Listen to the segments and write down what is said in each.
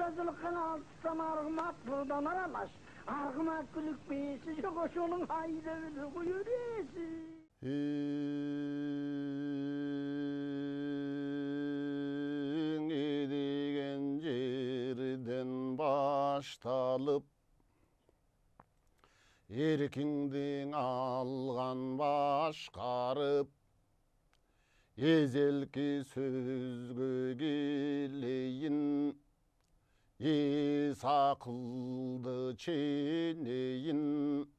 Yazılıkın altsam argımak buradan aramaz. Argımak gülük beysi yok oşunun haydevini buyur esi. Edigen жерден baştalып erkingdin algan başkarıp ezelki sözgö geleyin sakıldı çeneyin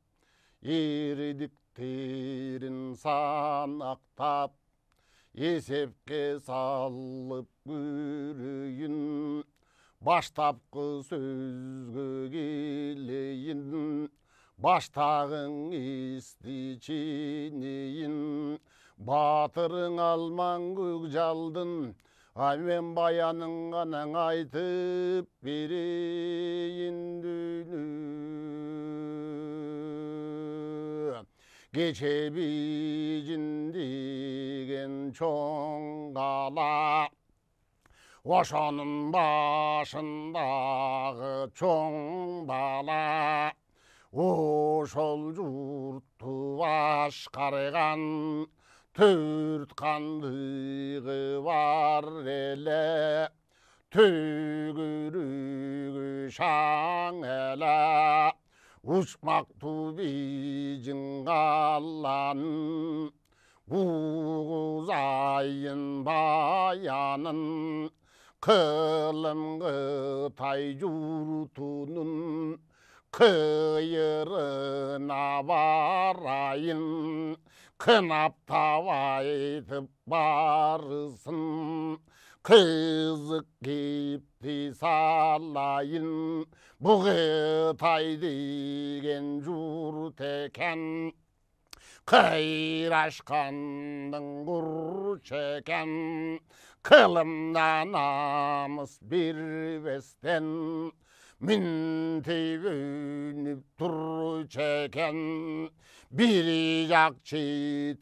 erdiklerin sanaktap esepke salıp görüyün baştapkı sözgö geleyin baştağın isti çineyin batırın alman gökjaldın ay men bayanın ganan aytıp bereyin dünü geçe bijin degen çoң kala oşonun başındağı çoң bala oşol jurttu başkargan Türt kandığı var ele, tügürügü şan ele, uçmaktu bijin gallanın, uzayın bayanın, kılımgı tay jurtunun, kıyırına varayın, kınap tavaytıp barısın, kızık gipti salayın, bu gıtay degen jurt eken, kıyraşkandın gurç eken, kılımda namus bir besten, minti bönüp tur çeken, biri yakçı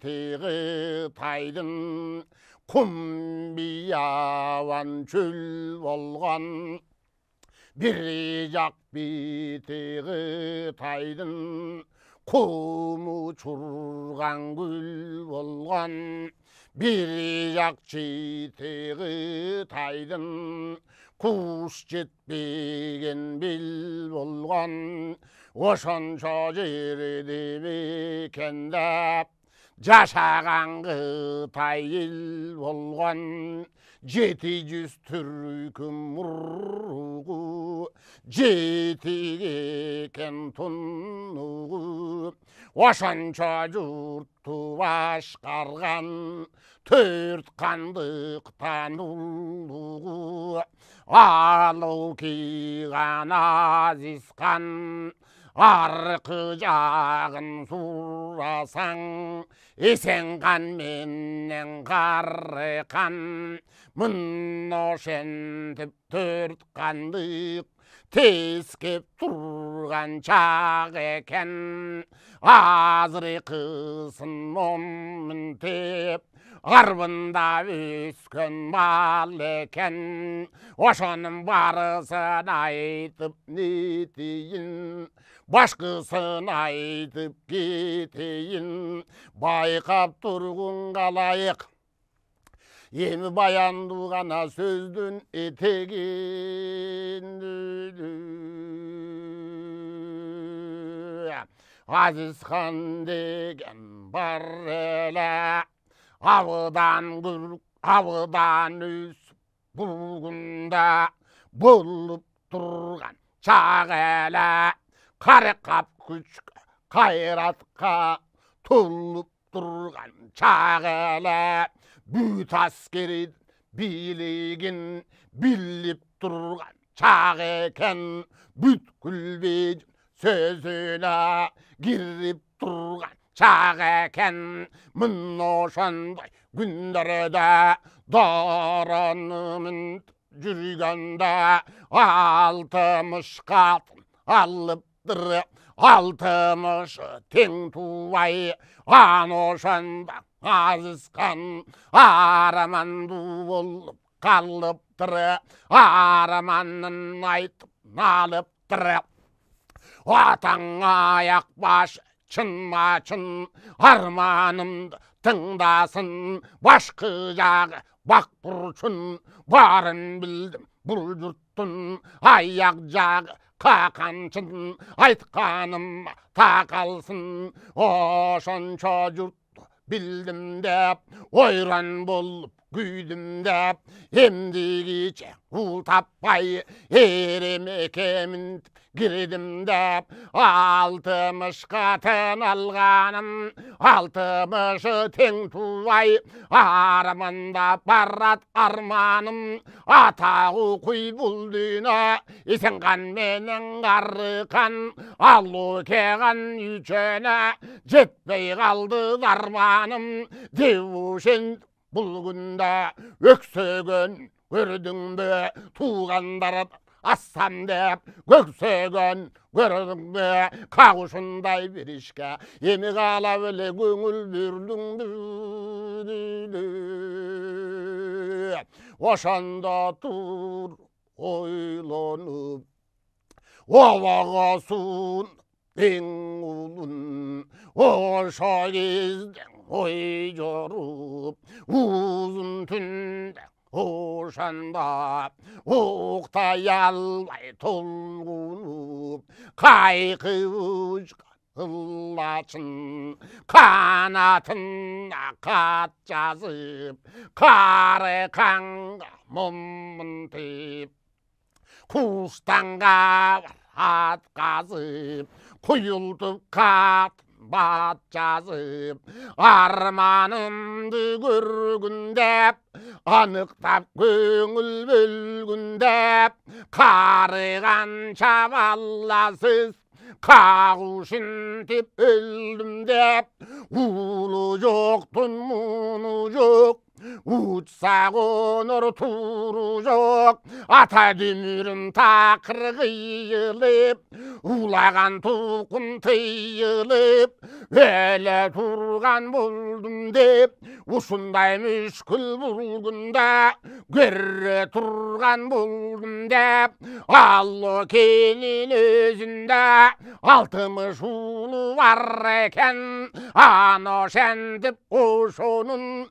taydın, kum biyavan çöl bolgan, biri yak biti taydın, kum uçurgan gül bolgan, biri yakçı taydın, kuş jetpegen bil bolgan, oşonço жерде мекендеп жашаган кытай эл болгон 700 түркүм мургу жетик экен тунугу ошончо журтту башкарган төрт кандыктан улугу алуу кийган азизхан аркы жагын сурасаң эсен кан менен кары кан мына ошентип төрт кандык тескеп турган чак экен азыркысын моминтеп арбында өскөн мал экен ошонун барысын айтып не дейин башкысын айтып кетейин байкап тургун калайык эми баяндуу гана сөздүн этегин Азизхан деген бар эле Avıdan üs bulgunda bulup durgan çağ ele karıkap güç kayratka tullup durgan çağ ele büyüt askeri biligin bilip durgan çağ eken bütkül bejin sözüne girip durgan çağ eken mına oşondoy günlerde daranımın жүргенде 60 қатын алыптыр 60 тең тубай аны ошонда азызхан араманду болуп kalıptır, armanın aytıp nalıptır. Vatan ayak baş çınma çın, armanımdı tыңдасын başkı jağı bak burçun, bарын bildim бұл жұрттың аяқ жағы қақаншын, айтқаным тақалсын. Ошончо жұртты білдім деп, ойран болып күйдім деп, емдегече ұл таппай еремекемін кірдім деп. 60 қатын алғаным, 60 тең туай, армандап барат арманым. Атағы құй бұл дүйні, есенған менің арқан, алу кеған үйчені, жетпей қалды арманым. Деушен бұл күнді өксөгөн көрдің бе, туғандар ассам деп көксөгөн көрдің бе, қағушындай бір ішке емі қала біле көңіл бүрдің бе. Ошанда тұр ойланып, олағасын ең ұлын, оша кезден ой жорып, ұзын түнде ошанда оқтай албай толғынып, қайқы ұшқан ылласын қанатына қат жазып, қары қанға мұмын теп, құстанға ат қазып, құйылтып қат бат жазып, арманымды көргүндеп, анықтап көңіл бөлгүндеп, қарыған баласыз қағушын деп өлдім деп. Улы жоқтың мұны жоқ, ұтса қоныр туру жоқ, ата дүмірім тақыр қиылып, улаған тұқым тыйылып, өлі тұрған болдым деп. Ушындай мүшкіл бұл күнде көрі тұрған болдым деп. Аллы келін өзінде 60 ұлы бар екен, ано шәндіп ошонun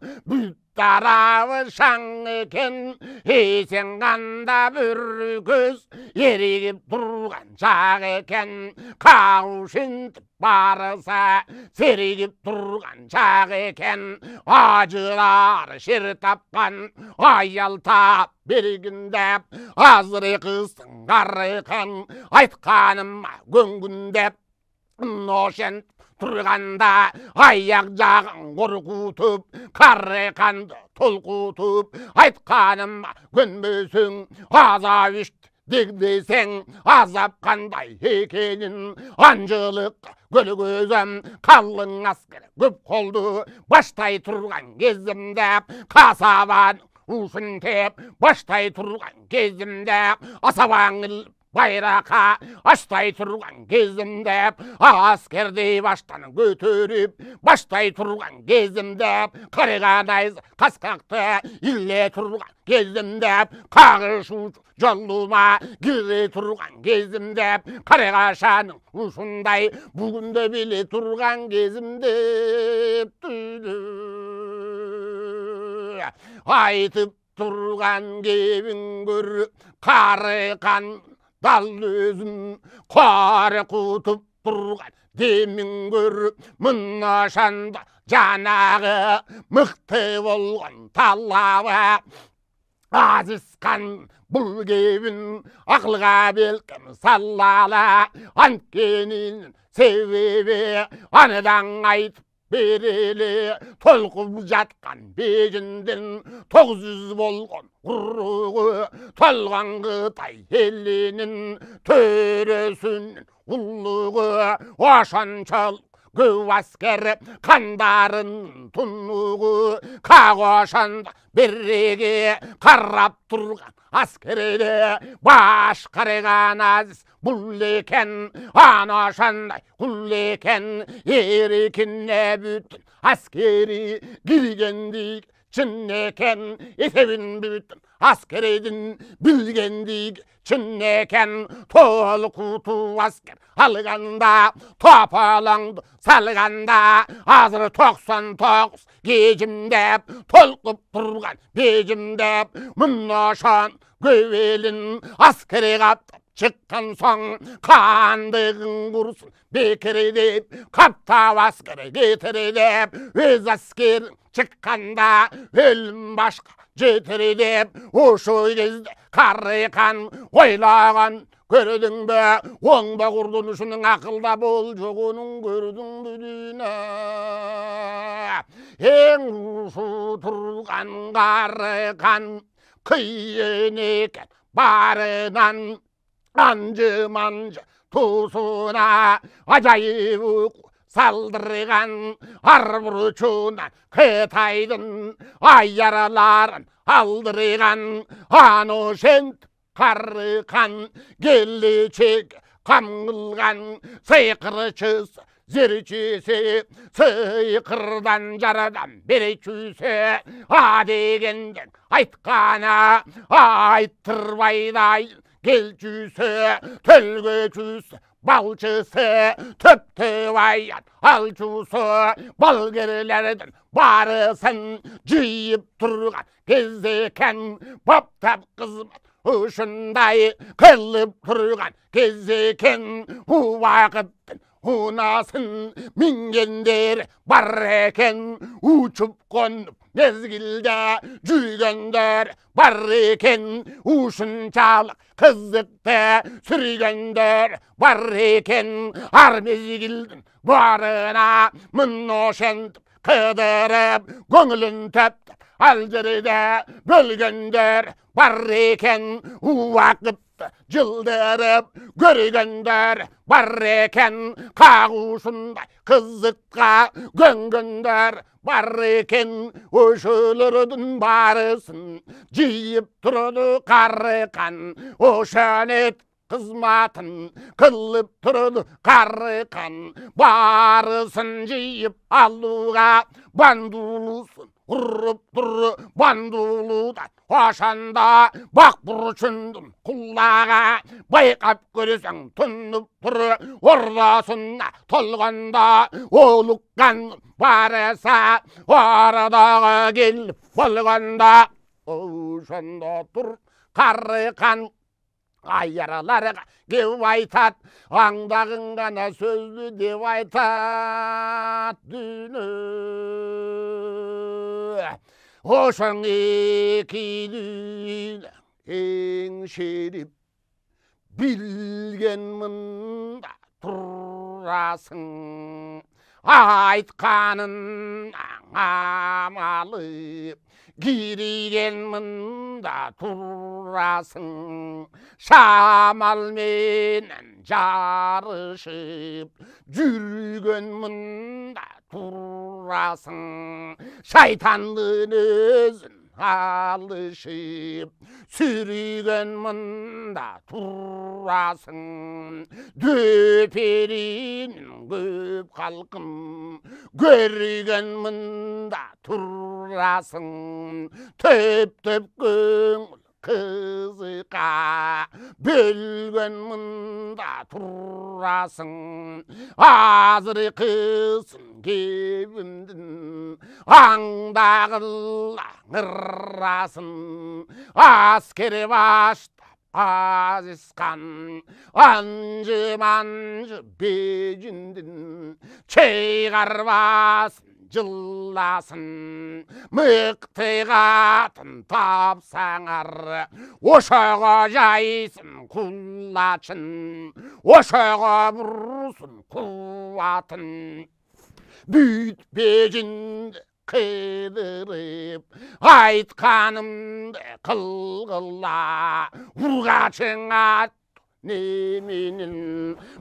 тарабы шаң екен. Есен қанда бір көз ерегіп тұрған шақ екен, қаушын барыса серегіп тұрған шақ екен. Ажылар шер тапқан аял тап бергіндеп, азыры қыздың қарықан айтқаным көнгіндеп. Ношен тұрғанда аяқ жағын қорқутып, қарықанды толқутып, айтқаным көнбесің, азап ішті дегбесең, азап қандай екенін. Анжылық көлі көзім, қалың аскер көп қолды, баштай тұрған кезімде, қасабан ұшын теп, баштай тұрған кезімде, асабаңыл байрақа аштай тұрған кезімде, аскердей баштан көтеріп, баштай тұрған кезімде, қарығадай қасқақты илле тұрған кезімде, қағышу жолыма кіре тұрған кезімде, қарығашаның ұшындай бүгінді біле тұрған кезімде. Айтып тұрған кебін көр, қарықан дал өзін, қары құтып тұрған демін көр. Мұнна шанда жанағы мықты болған талабы, азысқан бұл кебін ақылға белкім саллала. Анткенін себебі аныдан айтып берелі, толқып жатқан бежінден 900 болған ұрығы, толған Қытай елінің төресінің ұлығы. Ошаншал көп аскер қандарын тұнығы, қағошанда береге қарап тұрған аскерде, баш қарыған аз бұл екен, анашандай құл екен. Ерекіне бүтін аскери кіргендік шын екен, есебін бүтін askeriden bilgendik çın eken tol kutu asker alganda topalandı salganda hazır 99 gecimde tolkup durgan becimde mınnaşan gövelin askeri kaptı çıkkan son kandığın vursun bekir edip kapta askeri getir edip öz asker çıkkanda ölüm başka getir edip uşu gezde karı kan oylagan gördün be oңba kurdunuşunun akılda bolcuğunun gördün büdüne en uşu turgan karı kan kıyın eken barınan ancı mancı tuzuna acayip saldırgan arvuruçundan kıtaydın ayyaraların aldırgan anoşent karı kan gellicek kamılgan sıykırıçız zirçisi sıykırdan jaradan biri çüse adegenden aytkana ayttırbayday gelçüse tölgöçüse balçısı töptü vayan alçusu balgerilerden barısın cıyıp durgan gezdeken baptap kızmat uşunday kılıp durgan gezdeken hu vakıttın hunasın mingendir barreken uçup konup mezgilde jürgendir barreken uşun çalık kızıkta sürgendir barreken har mezgildin barına mınnoşent kıdırıp gönlün töptü alcırıda bölgendir barreken vakıp cıldırıp görgönder barreken kağuşunda kızıkka göngönder barreken oşulurdun barısın ciyip durdu karıkan oşanet kızmatın kılıp durdu karıkan barısın ciyip alluğa bandulusun vurup duru banduludan hoşanda bak burçundum kullağa baykap görüsen tunnup duru ordasında tolganda olukkan barasa oradağa gelip bolganda hoşanda dur karıkan ayyaralarga gep aytat аңдағың ғана сөзді деп айтат дүні ошаң екейлі еңшеріп білген мында тұрасың айтқанын амалып кириген мында тұрасың шамал менен жарышып жүрген мында тұрасың шайтандын өзүн алышып сүрген мында тұрасың дөперинин көп халкын көрген мында тұрасың төп көңүл кызыка бөлген мында тұрасың азыр кызсын кебимдин аңдагыла ыррасын аскери баштап азискан анжы манжы бежиндин чыйгарбасын жылласын мыкты катын тапсаңар ошого жайсын кулачын ошого бурсун кубатын бүт бежинди кыдырып айтканымды кылгыла ургачың ат неменин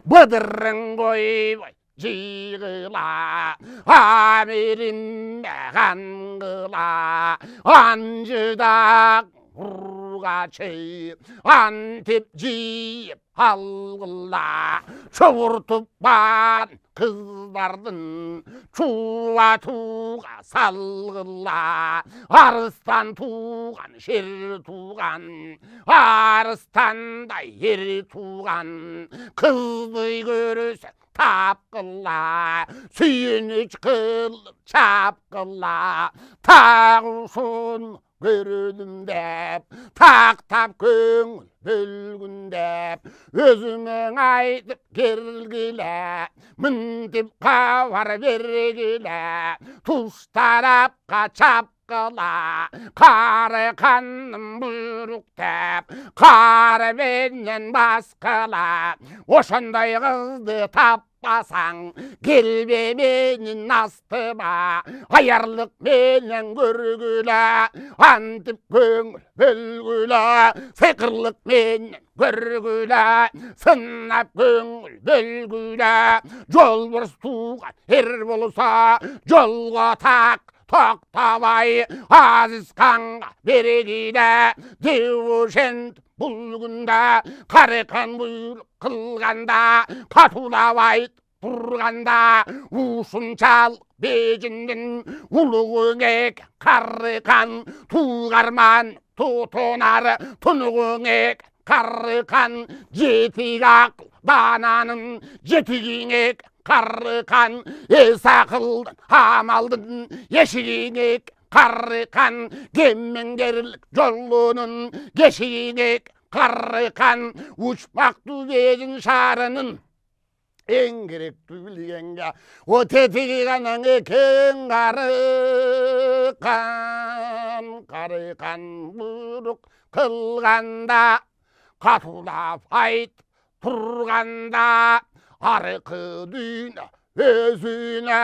быдырың койбой жыгыла америмде кангыла анжыдак ургачы антип жийип алғыла шұбыртыппан қыздардың чуа туға салғыла арыстан туған жер туған арыстандай ер туған қызды көрсе тапқыла сүйеніш қылып чапқыла тағушын көрдім деп тақтап көңіл бөлгін деп өзімің айтып келгіле міндеп хабар бергіле тұс тарапқа чапқыла қары қаным бұйрық деп қары менен басқыла ошандай қызды таппасаң келбе менен астыма аярлық менен көргіле антып көңіл бөлгіле сиқырлық менен көргіле сынап көңіл бөлгіле жолбарыс туған ер болса жолға тақ тоқтабай азиз ханға берегейді деушент бұл күнде қареқан бұйрық қылғанда қатулабай тұрғанда усыншалық бежіңнің ұлығыңек қареқан туғарман тұтынар тұнығыңек қареқан жетік ақыл дананың жетігіңек қарықан есақылдың амалдың ешігіңек қарықан кеммеңгерлік жолының кешігіңек қарықан ұшпақты безін шарының ең керекті білгенге өтетігі ғанаң екен қарықан бұйрық қылғанда қатулап айт тұрғанда арқы дүйіне өзіне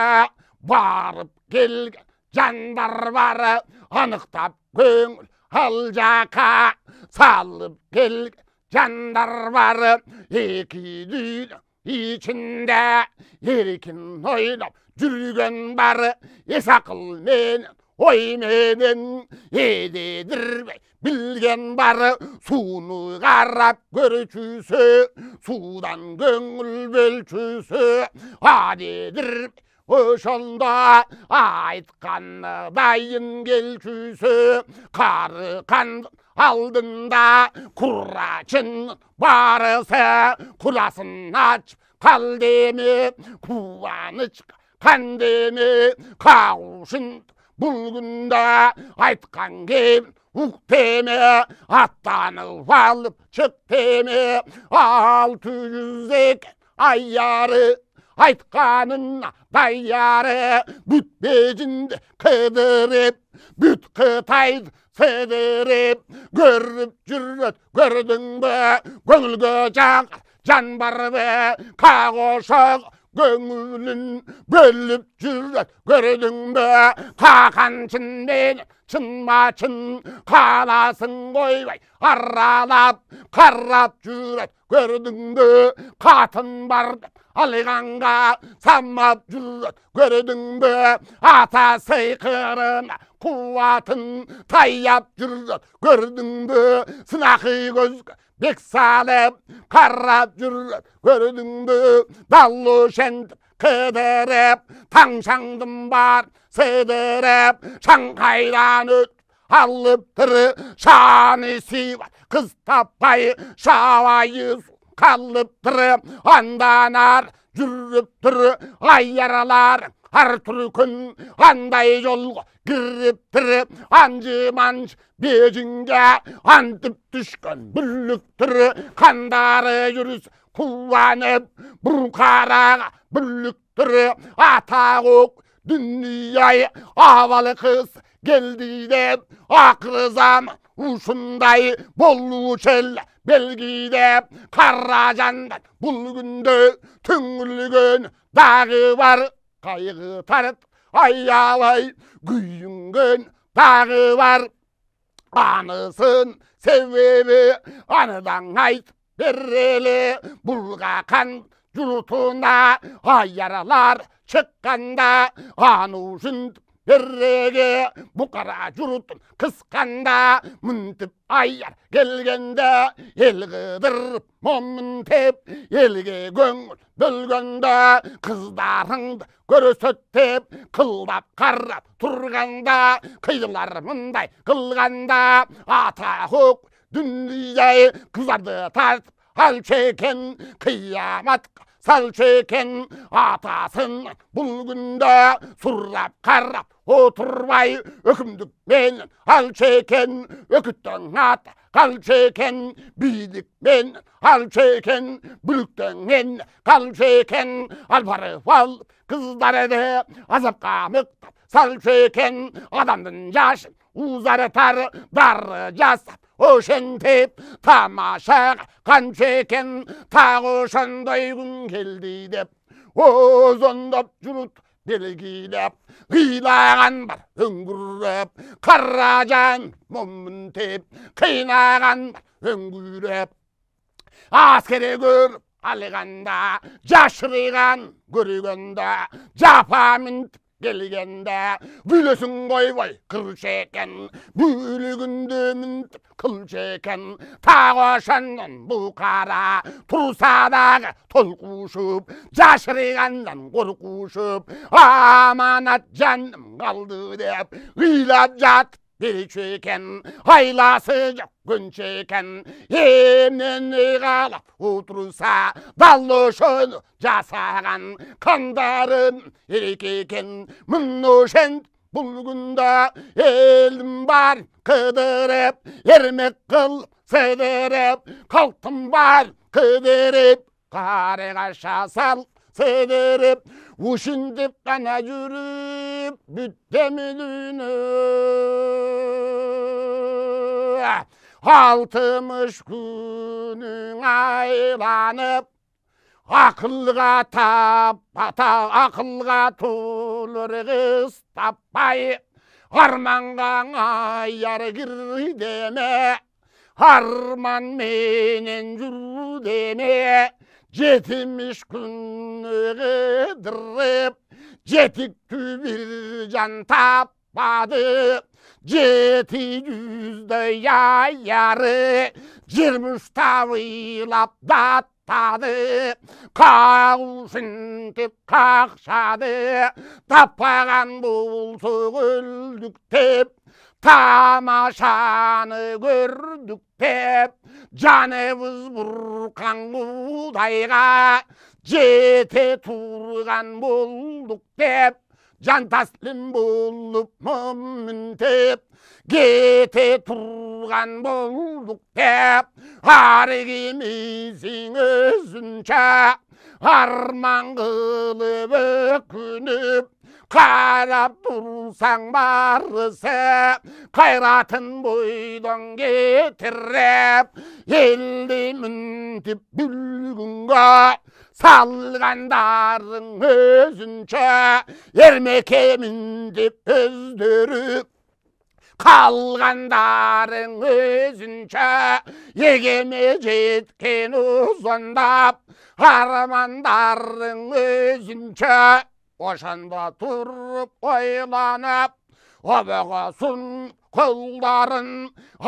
барып келген жандар бары анықтап көңіл ал жақа салып келген жандар бары екі дүйіне içinde еркін ойлап жүрген бары есақыл менен ой менен едедірбей білген бары суны қарап көрчүсө судан көңіл бөлчүсө адедірбей ошонда айтқаны дайын келчүсө қарықандың алдында құрачын барысы құласын ашып қал деме қуанышқа қан деме қауышын бұл күнде айтқан кем уқ деме аттанып алып шық деме 600 екен аяры айтқанына даяры бүт бежінде қыдырып бүт қытайды сыдырып көріп жүрет көрдің бе көңілге жағар жан бар бе қағошақ көңілін бөліп жүрет көрдің бе қақаншын мен шынма-шын қаласын қойбай аралап қарап жүрет көрдің бе қатын бар деп алғанға самап жүрет көрдің бе ата сиқырына қуатын таяп жүрет көрдің бе сынақы көзге бек салып қарап жүрет көрдің бе даллы шентіп қыдырып таңшаңдым бар сыдырып шаңқайдан өт алып тірі шаны сипат қыз таппай шабайы қалып тірі анданар жүріп түрі айаралар әр күн андай жолға кіріп тірі анжы-манжы бежінге антып түшкен бүрлік түрі қандары жүріс қуанып бұл қараға бүрлік түрі атақ дүние авалы қыз келді деп ақыры заман ушындай болушел белги деп қара жандан бұл күнде түңілген дағы бар қайғы тарт аялай күйінген дағы бар анысын себебі аныдан айт берелі бұлға қан жұртына аяралар шыққанда аны үшін берреге бұқара жұртын қысқанда, мүнтіп аяр келгенде, ел қыдырып момын теп, елге көңіл бөлгенде, қыздарыңды көрсөттеп, қылдап қарап тұрғанда, қиылар мұндай қылғанда, ата көк дүндей қызарды тартып алшы екен, қияматқа салшы екен, атасын бұл күнде сұрап қарап отырбай, өкімдік менен алшы екен, өкіттің аты қалшы екен, билік мен алшы екен, бүліктің мен қалшы екен, албарып алып қыздарды азапқа мықтап салшы екен, адамдың жашын узартар дары жасап ошентеп, тамашаға қанша екен, тағы ошандай күн келді деп, озондап жұрт белгілеп, қилаған бар өңгүріп, қара жан момын теп, қинаған бар өңгүріп, аскере көріп алғанда, жашырған көргенде, жапа мінтіп келгенде, бүлесін қойбай қыршы екен, бүлігінді мінтіп қылшы екен, тағы ошаннан бұқара тұрсадағы толқушып, жашырғандан қорқушып, аманат жаным қалды деп ұйлап жатып берші екен, айласы жоқ күнші екен, емнен қалап отырса, далошыны жасаған қандарын ерек екен, мұношен бұл күнде елім бар қыдырып, ермек қылып сыдырып, қалқым бар қыдырып, қареғаша сал сыдырып, ушіндіп қана жүріп, бүттемін үйні. 60 күнің айланып, ақылға ақылға толыр қыз таппай, арманға аяр кір деме, арман менен жүр деме, 70 күні қыдырып, жетікті бір жан таппады, 700'ді аяры, 20 тавылап даттады, қағушын теп қақшады, таппаған болсы өлдік деп, тамашаны көрдік деп, жаныбыз бұрқан құдайға, жете тұрған болдық деп, жан таслим болып момын теп, кете тұрған болдық деп, аргемесің өзінше, арман қылып өкініп, қарап тұрсаң барысы, қайратын бойдан кетіріп, елді мүнтіп бүлгінге, салғандарың өзінше, ермекемін деп өздері, қалғандарың өзінше, егеме жеткен ұзындап, армандарың өзінше, ошанда тұрып ойланып, обығысын қолдарын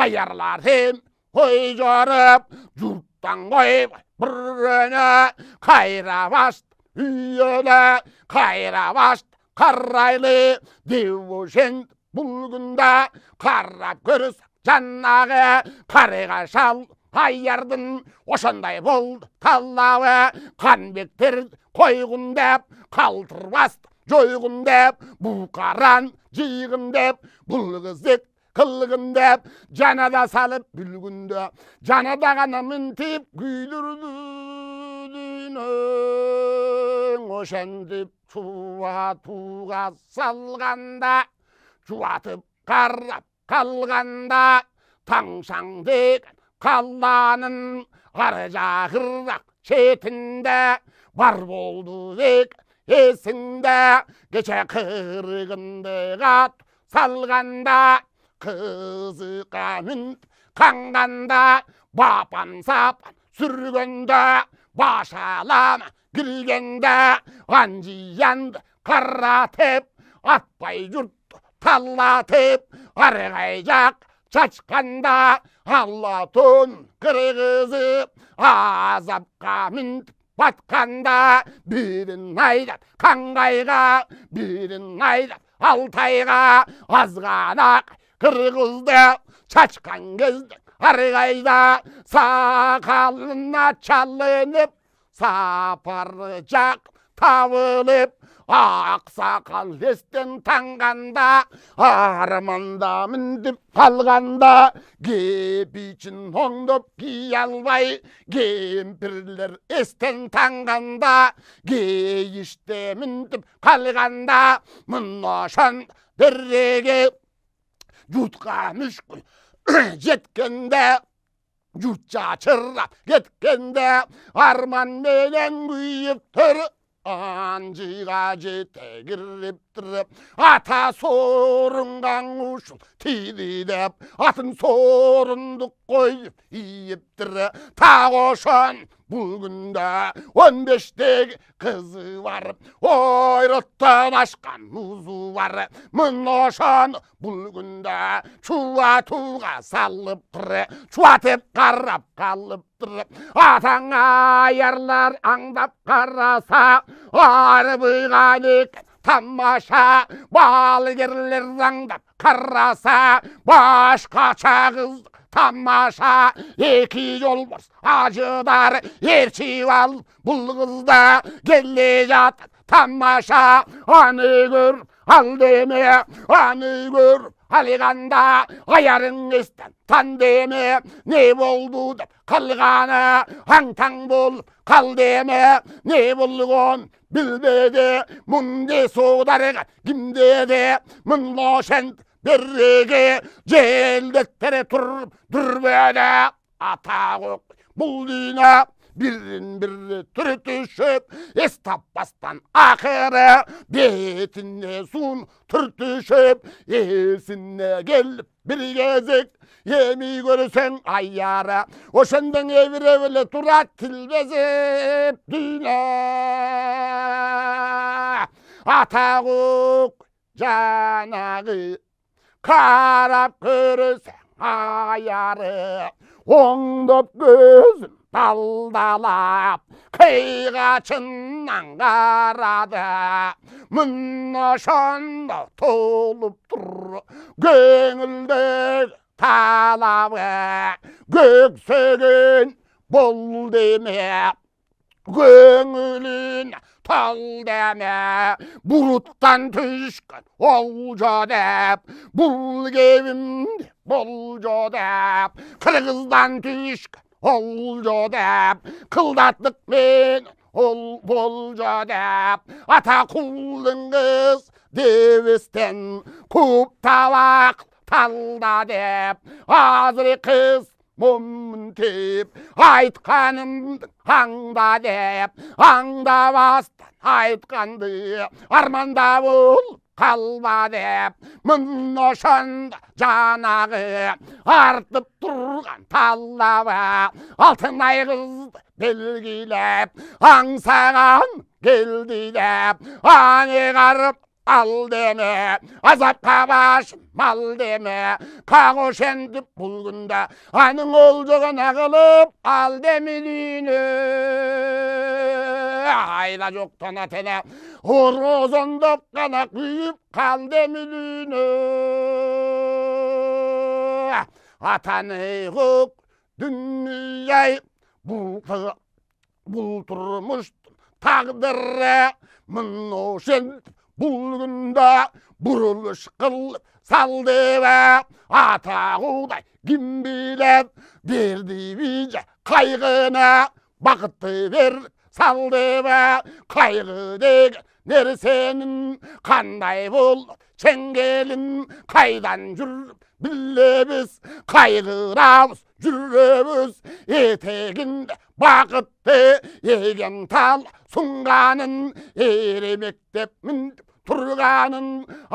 аярларым ой жарып, жұрттан қойып біріне қайра баст үйелі, қайра баст қарайлы, деушен бұл күнде қарап көріс жаннағы, қарыға шал аярдың ошандай болды таллауы, қанбектер қойғын деп, қалтыр баст жойғын деп, бұқаран жиғын деп, бұл қызек қылғын деп, жанада салып бүлгінді, жанада ғана мінтіп күйдірдің, ошандып туға салғанда, жуатып қарап қалғанда, таңшаң деген қалланың ары жағырақ шетінде, бар болды дек есіңде, кеше қырғынды қат салғанда, қызықа мінт қаңғанда, бапан сапан сүргенде, башалама кіргенде, анжиянды қаратып, атпай жұрт таллатып арғайжақ шашқанда аллатын кіргізіп азапқа мінтіп батқанда бірін айдап қаңғайға бірін айдап алтайға азғанақ кіргізді шашқан кезде арғайда сақалына чалынып сапары жақ табылып ақ сақал естен таңғанда арманда міндіп қалғанда кеп үшін оңдап кие албай кемпірлер естен таңғанда кейіште міндіп қалғанда мұнашан берреге жұтқа мүшкіл жеткенде жұртша чыррап кеткенде арман менен күйіп тұр анжыға жете кіріп тұрып ата сорынған ұшыл тиді деп атын сорындық қойып иіп тұрып тағошан бұл күнде 15-тегі қызы барып ойраттан ашқан мұзы бар мұношан бұл күнде чуатуға салып тұрып чуатып қарап қалып тұрып атаңа аярлар аңдап қараса арбыған екен тамаша балгерлер аңдап қараса башқаша қыз тамаша екі жолбарыс ажыдар ершіп ал бұл қызда келе жатыр тамаша аны көр ал деме аны көр алғанда аярың естен тан деме не болды деп қалғаны аң-таң болып қал деме не болған білбеде мұнде содарға кімдеде мұнлошен берреге желдеттері тұрып дүрбеде ата көк бұл дүйне бірін бірі түртішіп ес таппастан ақыры бетіне суын түртішіп есіне келіп бір кезек еми көрсең аяры ошондон эбире турат тилбезип дүйне ата көк жанагы қарап көрсең аяры оңдап көзін талдалап қиғашынан қарады мұнашанда толып тұр көңілдегі талабы көксеген бол деме көңілін тал деме бұлттан түшкен олжа деп бұл кебімде болжа деп қырғыздан түшкен олжа деп қылдаттық мен ол болжа деп ата құлдың қыз девестен көп талақ талда деп азыр қыз момын теп айтқанымды аңда деп аңдабастан айтқанды арманда бол қалба деп мұношанда жанағы артып тұрған таллабы алтынай қызды белгілеп аңсаған келді деп ане қарып ал деме азапқа башым мал деме қағошендіп бұл күнде аның олжығын ағылып ал демеліне айла жоқтан атене орозондап қана күйіп қал демеліне атаны көк дүние бұл тұрмыштың тағдыры мұношендіп бұл күнде бұрылыш қылып сал деме ата құдай кім билеп берді бейже қайғыны бақытты беріп сал деме қайғы деген нәрсенің қандай болып шеңгелін қайдан жүріп білеміз қайғырамыз жүреміз етегінде бақытты еген тал сұңғанын еремектеп мініп тұрғанын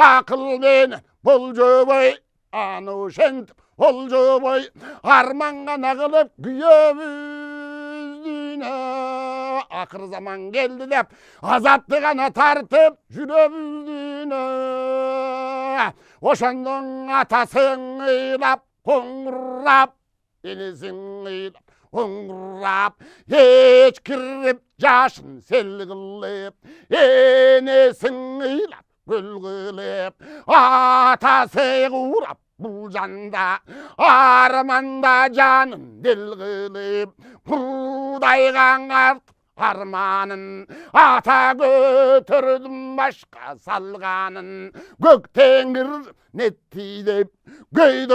ақылмен болжабай аношентіп олжабай арманға қылып күйеміз дүйне ақыр заман келді деп азапты ғана тартып жүреміз дүйне Oşandın atasın ıylap, Hoңrap, enesiň ıylap, Hoңrap, hiç kirip yaşın sel kılıp, enesiň ıylap, gül kılıp, atası uğrap, bu janda, armanda canın dil kılıp, buğdaygan artıp, armanın ata götürdüm başka salganın gökten girdim netti dep göy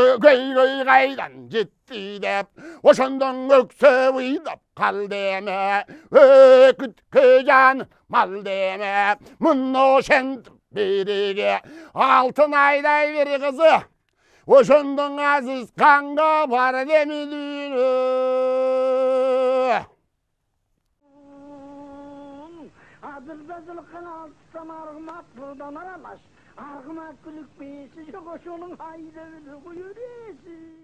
gaydan jetti dep oşondan ökse uydap kal deme ökütkö jan mal deme munno şentip birige altın ayday bir kızı oşondan aziz kanga bar demidüğünü. Adıl kanal samarım buradan aramas. Argımak gülük beysi yok o şunun haydi buyur esi.